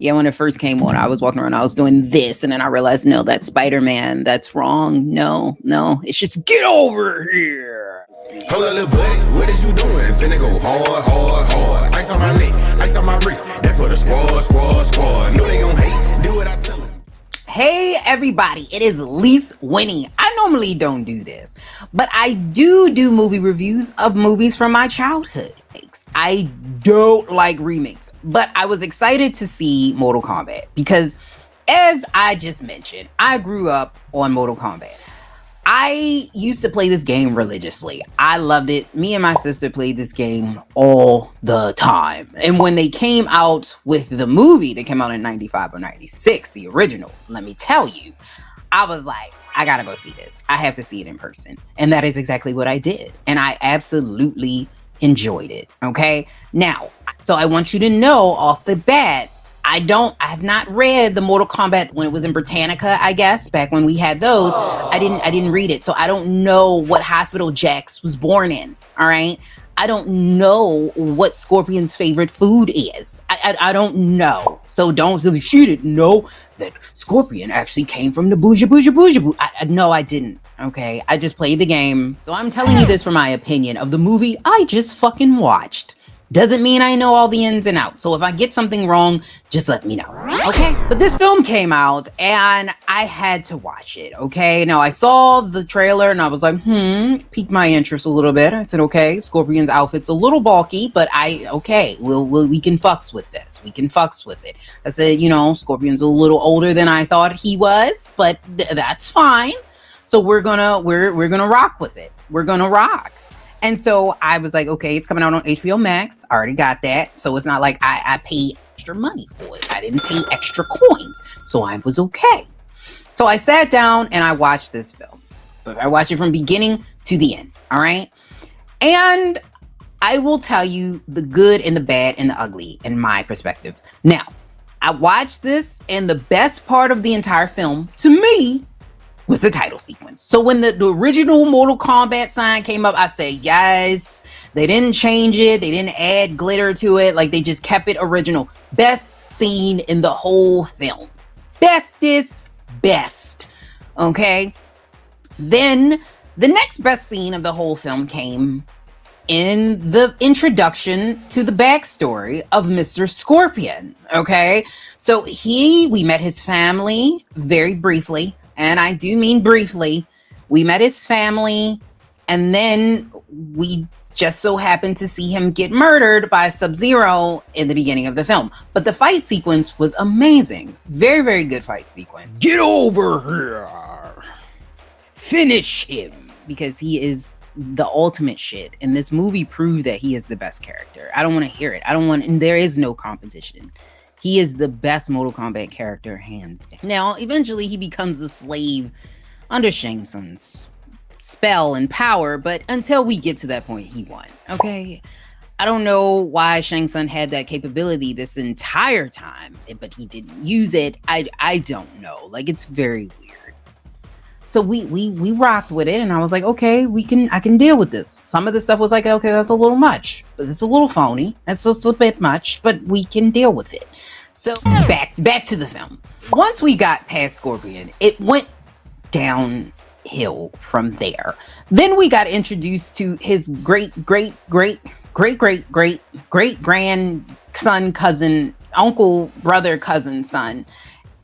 Yeah, when it first came on, I was walking around, I was doing this, and then I realized, no, that's Spider-Man. That's wrong. No, no, it's just get over here. Hold up, little buddy, what is you doing? Finna go hard, hard, hard. Ice on my neck, ice on my wrist. That for the squad, squad, squad. Know they gon' hate, do what I tell them. Hey everybody, it is Leise Winnie. I normally don't do this, but I do movie reviews of movies from my childhood. I don't like remakes, but I was excited to see Mortal Kombat because, as I just mentioned, I grew up on Mortal Kombat. I used to play this game religiously. I loved it. Me and my sister played this game all the time. And when they came out with the movie that came out in 95 or 96, the original, let me tell you, I was like, I gotta go see this. I have to see it in person. And that is exactly what I did. And I absolutely enjoyed it. Okay. Now, so I want you to know off the bat, I have not read the Mortal Kombat when it was in Britannica, I guess, back when we had those. I didn't read it. So I don't know what hospital Jax was born in. All right. I don't know what Scorpion's favorite food is. I don't know. So don't really shoot it. Know that Scorpion actually came from the bougie. No, I didn't. Okay. I just played the game. So I'm telling you this for my opinion of the movie I just fucking watched. Doesn't mean I know all the ins and outs. So if I get something wrong, just let me know. Okay? But this film came out and I had to watch it. Okay? Now I saw the trailer and I was like, piqued my interest a little bit. I said, okay, Scorpion's outfit's a little bulky, but we can fucks with this. We can fucks with it. I said, Scorpion's a little older than I thought he was, but that's fine. So we're gonna rock with it. We're gonna rock. And so I was like, okay, it's coming out on HBO Max. I already got that. So it's not like I paid extra money for it. I didn't pay extra coins. So I was okay. So I sat down and I watched this film. But I watched it from beginning to the end. All right. And I will tell you the good and the bad and the ugly in my perspectives. Now, I watched this and the best part of the entire film to me was the title sequence. So when the original Mortal Kombat sign came up, I said, yes, they didn't change it. They didn't add glitter to it. Like they just kept it original. Best scene in the whole film. Bestest best. Okay. Then the next best scene of the whole film came in the introduction to the backstory of Mr. Scorpion. Okay. So we met his family very briefly. And I do mean briefly. We met his family, and then we just so happened to see him get murdered by Sub-Zero in the beginning of the film. But the fight sequence was amazing. Very, very good fight sequence. Get over here. Finish him. Because he is the ultimate shit. And this movie proved that he is the best character. I don't want to hear it. And there is no competition. He is the best Mortal Kombat character, hands down. Now, eventually he becomes a slave under Shang Son's spell and power, but until we get to that point, he won, okay? I don't know why Shang Son had that capability this entire time, but he didn't use it. I don't know. Like, it's very weird. So we rocked with it, and I was like, okay, I can deal with this. Some of the stuff was like, okay, that's a little much, but it's a little phony. That's just a bit much, but we can deal with it. So back to the film. Once we got past Scorpion, it went downhill from there. Then we got introduced to his great grandson, cousin, uncle, brother, cousin, son.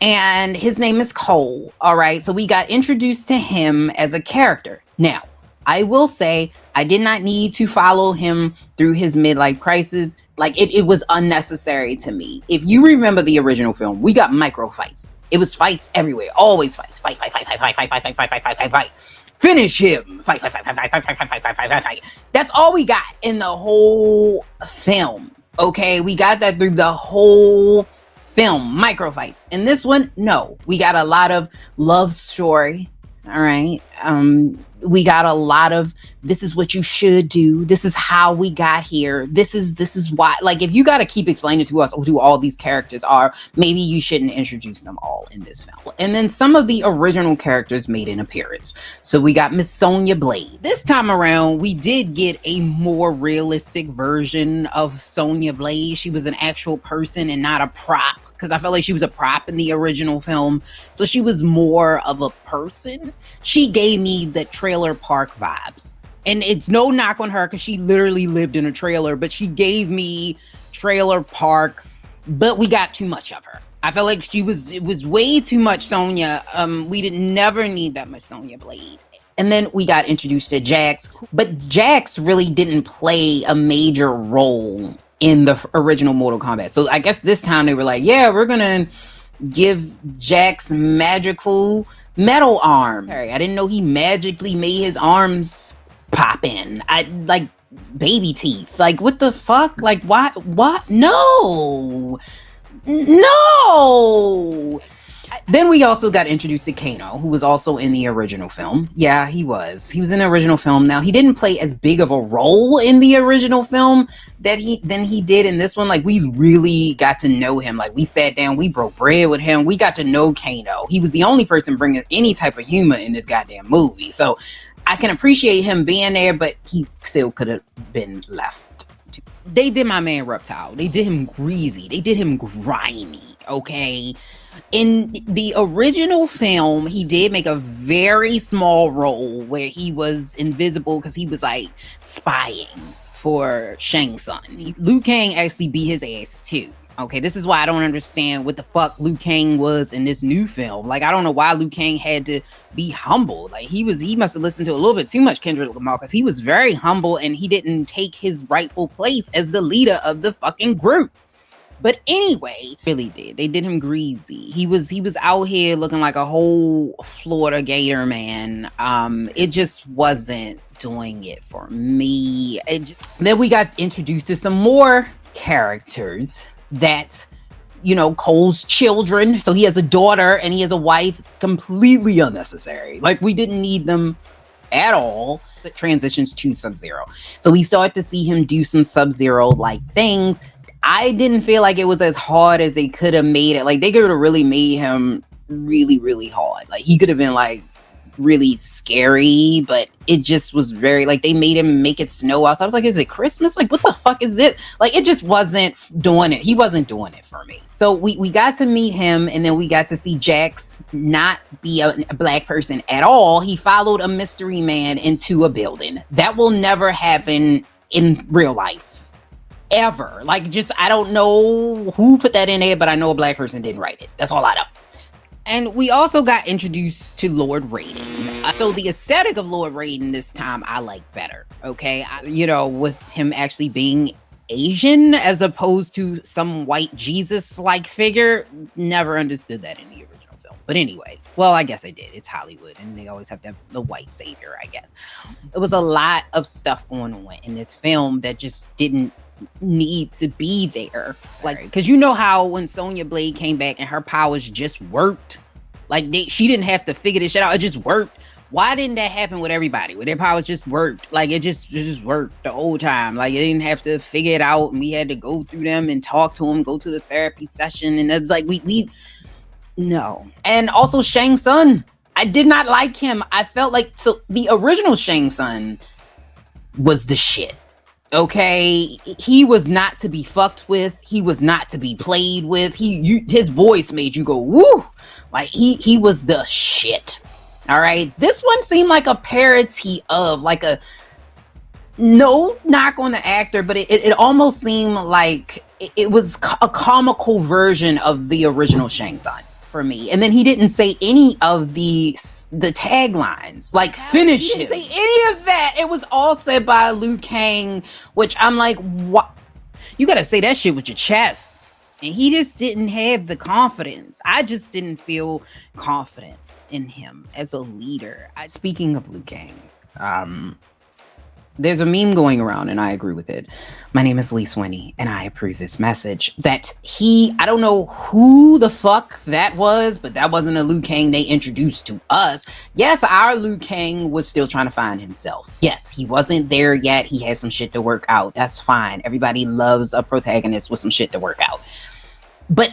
And his name is Cole. All right. So we got introduced to him as a character. Now, I will say I did not need to follow him through his midlife crisis. Like it was unnecessary to me. If you remember the original film, we got micro fights. It was fights everywhere. Always fights. Fight. Finish him. Fight. That's all we got in the whole film. Okay. We got that through the whole film, micro fights. In this one, no, we got a lot of love story. All right. We got a lot of, this is what you should do. This is how we got here. This is why. Like, if you got to keep explaining to us who all these characters are, maybe you shouldn't introduce them all in this film. And then some of the original characters made an appearance. So we got Miss Sonia Blade. This time around, we did get a more realistic version of Sonia Blade. She was an actual person and not a prop because I felt like she was a prop in the original film. So she was more of a person. She gave me the trailer park vibes. And it's no knock on her because she literally lived in a trailer, but she gave me trailer park, but we got too much of her. I felt like it was way too much Sonia. We never need that much Sonya Blade. And then we got introduced to Jax, but Jax really didn't play a major role in the original Mortal Kombat. So I guess this time they were like, yeah, we're gonna give Jax magical metal arm. I didn't know he magically made his arms pop in. I like baby teeth. Like, what the fuck? Like, why? What? No! No! Then we also got introduced to Kano, who was also in the original film. Yeah, he was. He was in the original film. Now, he didn't play as big of a role in the original film than he did in this one. Like, we really got to know him. Like, we sat down, we broke bread with him. We got to know Kano. He was the only person bringing any type of humor in this goddamn movie. So, I can appreciate him being there, but he still could have been left. They did my man Reptile. They did him greasy. They did him grimy, okay? In the original film, he did make a very small role where he was invisible because he was like spying for Shang Son. Liu Kang actually beat his ass too. Okay, this is why I don't understand what the fuck Liu Kang was in this new film. Like, I don't know why Liu Kang had to be humble. Like, he must have listened to a little bit too much Kendrick Lamar because he was very humble and he didn't take his rightful place as the leader of the fucking group. But anyway, really did. They did him greasy. He was out here looking like a whole Florida Gator man. It just wasn't doing it for me. Then we got introduced to some more characters that, you know, Cole's children. So he has a daughter and he has a wife. Completely unnecessary. Like, we didn't need them at all. It transitions to Sub-Zero. So we start to see him do some Sub-Zero like things. I didn't feel like it was as hard as they could have made it. Like, they could have really made him really, really hard. Like, he could have been like really scary, but it just was very like they made him make it snow outside. I was like, is it Christmas? Like, what the fuck is it? Like, it just wasn't doing it. He wasn't doing it for me. So we got to meet him, and then we got to see Jax not be a black person at all. He followed a mystery man into a building. That will never happen in real life. Ever. Like, just, I don't know who put that in there, but I know a black person didn't write it. That's all I know. And we also got introduced to Lord Raiden. So the aesthetic of Lord Raiden this time I like better, okay? You know, with him actually being Asian as opposed to some white Jesus-like figure. Never understood that in the original film. But anyway, well, I guess I did. It's Hollywood, and they always have to have the white savior, I guess. It was a lot of stuff going on in this film that just didn't need to be there. Like, because you know how when Sonya Blade came back and her powers just worked, like she didn't have to figure this shit out, it just worked. Why didn't that happen with everybody where their powers just worked? Like, it just worked the whole time. Like, you didn't have to figure it out, and we had to go through them and talk to them, go to the therapy session, and it was like we no. And also Shang Son, I did not like him. I felt like, so the original Shang Son was the shit. Okay, he was not to be fucked with. He was not to be played with. His voice made you go woo. Like, he was the shit. All right, this one seemed like a parody of, like, a no knock on the actor, but it almost seemed like it was a comical version of the original Shang Tsung for me. And then he didn't say any of the taglines, like finish him. He didn't say any of that. It was all said by Liu Kang, which I'm like, what? You gotta say that shit with your chest. And he just didn't have the confidence. I just didn't feel confident in him as a leader. Speaking of Liu Kang, there's a meme going around, and I agree with it. My name is Leise Winnie, and I approve this message. That I don't know who the fuck that was, but that wasn't a Liu Kang they introduced to us. Yes, our Liu Kang was still trying to find himself. Yes, he wasn't there yet. He had some shit to work out. That's fine. Everybody loves a protagonist with some shit to work out. But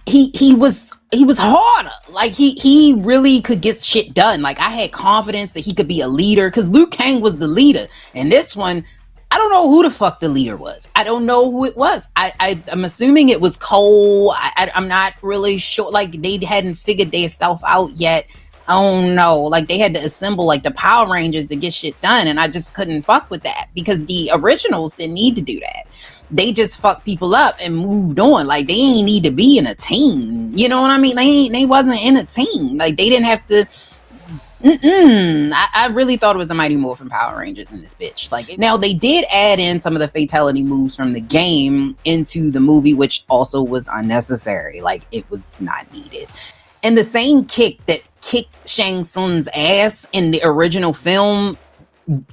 he was harder. Like, he really could get shit done. Like, I had confidence that he could be a leader, because Liu Kang was the leader. And this one, I don't know who the fuck the leader was. I don't know who it was. I'm assuming it was Cole. I'm not really sure. Like, they hadn't figured themselves out yet. I don't know. Like, they had to assemble like the Power Rangers to get shit done, and I just couldn't fuck with that because the originals didn't need to do that. They just fucked people up and moved on. Like, they ain't need to be in a team. You know what I mean? They wasn't in a team. Like, they didn't have to. I really thought it was a Mighty Morphin Power Rangers in this bitch. Like, now they did add in some of the fatality moves from the game into the movie, which also was unnecessary. Like, it was not needed. And the same kick that kicked Shang Son's ass in the original film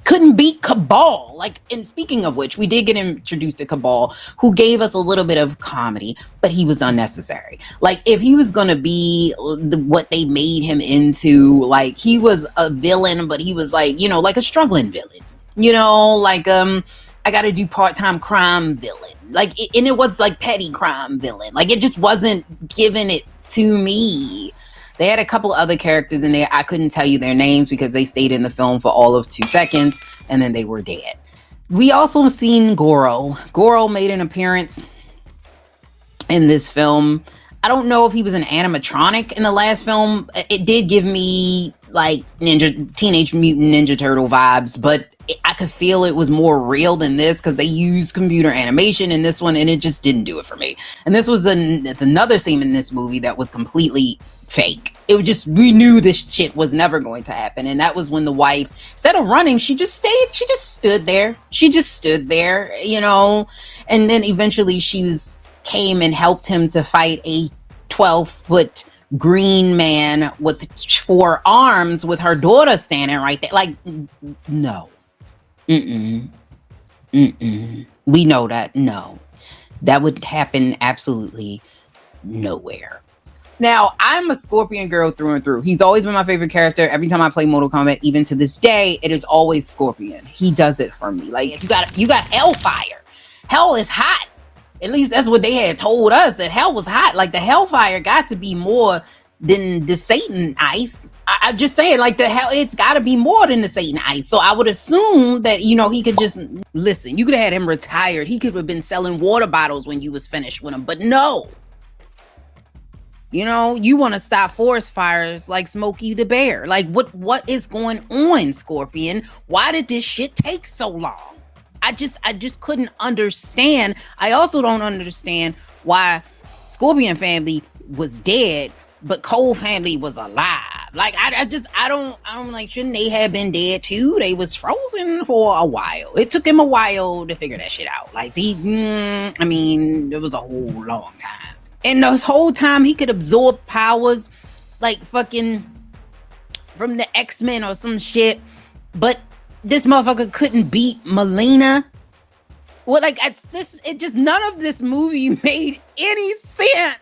couldn't beat Cabal. Like, and speaking of which, we did get introduced to Cabal, who gave us a little bit of comedy, but he was unnecessary. Like, if he was gonna be what they made him into, like, he was a villain, but he was like, you know, like a struggling villain, you know, like I gotta do part-time crime villain, like, and it was like petty crime villain. Like, it just wasn't giving it to me. They had a couple other characters in there. I couldn't tell you their names because they stayed in the film for all of 2 seconds and then they were dead. We also seen Goro. Goro made an appearance in this film. I don't know if he was an animatronic in the last film. It did give me like Teenage Mutant Ninja Turtle vibes, but I could feel it was more real than this because they used computer animation in this one and it just didn't do it for me. And this was another scene in this movie that was completely fake. It was just, we knew this shit was never going to happen. And that was when the wife, instead of running, she just stood there. She just stood there, you know. And then eventually came and helped him to fight a 12-foot green man with 4 arms with her daughter standing right there. Like, no. We know that. No. That would happen absolutely nowhere. Now, I'm a Scorpion girl through and through. He's always been my favorite character. Every time I play Mortal Kombat, even to this day, it is always Scorpion. He does it for me. Like, you got Hellfire. Hell is hot. At least that's what they had told us, that hell was hot. Like, the Hellfire got to be more than the Satan ice. I'm just saying, like, it's got to be more than the Satan ice. So I would assume that, you know, he could just listen. You could have had him retired. He could have been selling water bottles when you was finished with him. But no. You know, you want to stop forest fires like Smokey the Bear. Like, what is going on, Scorpion? Why did this shit take so long? I just couldn't understand. I also don't understand why Scorpion family was dead, but Cole family was alive. Like, I don't like, shouldn't they have been dead too? They was frozen for a while. It took him a while to figure that shit out. Like, it was a whole long time. And this whole time he could absorb powers like fucking from the X-Men or some shit. But this motherfucker couldn't beat Melina. Well, like, none of this movie made any sense.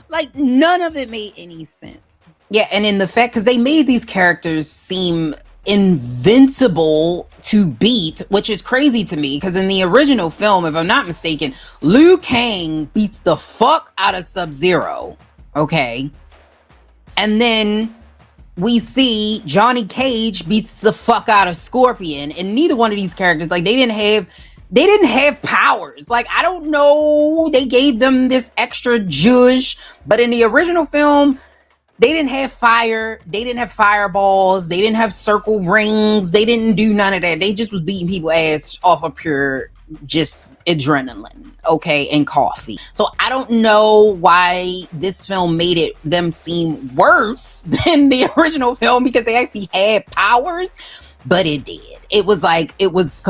Like, none of it made any sense. Yeah, and in the fact, because they made these characters seem invincible to beat, which is crazy to me, because in the original film, if I'm not mistaken, Liu Kang beats the fuck out of Sub-Zero, okay? And then we see Johnny Cage beats the fuck out of Scorpion, and neither one of these characters, like, they didn't have powers. Like, I don't know, they gave them this extra zhuzh, but in the original film, they didn't have fire. They didn't have fireballs. They didn't have circle rings. They didn't do none of that. They just was beating people ass off of pure just adrenaline, okay, and coffee. So I don't know why this film made them seem worse than the original film, because they actually had powers, but it did. It was like, it was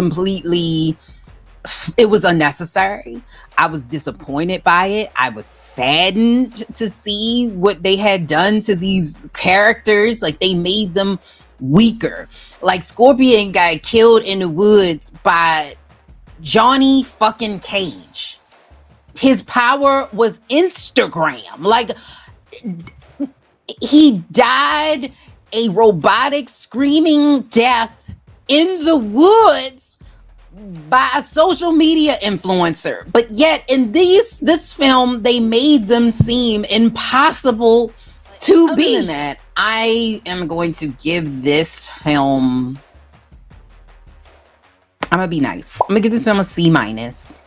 unnecessary. I was disappointed by it. I was saddened to see what they had done to these characters. Like, they made them weaker. Like, Scorpion got killed in the woods by Johnny fucking Cage. His power was Instagram. Like, he died a robotic screaming death in the woods by a social media influencer. But yet in this film, they made them seem impossible to beat. Other than that, I am going to give this film, I'm gonna be nice. I'm gonna give this film a C minus.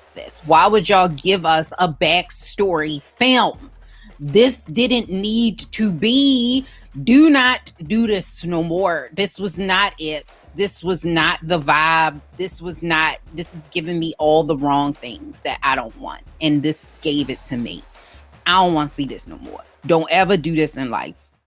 Why would y'all give us a backstory film? This didn't need to be. Do not do this no more. This was not it. This was not the vibe. This is giving me all the wrong things that I don't want. And this gave it to me. I don't want to see this no more. Don't ever do this in life.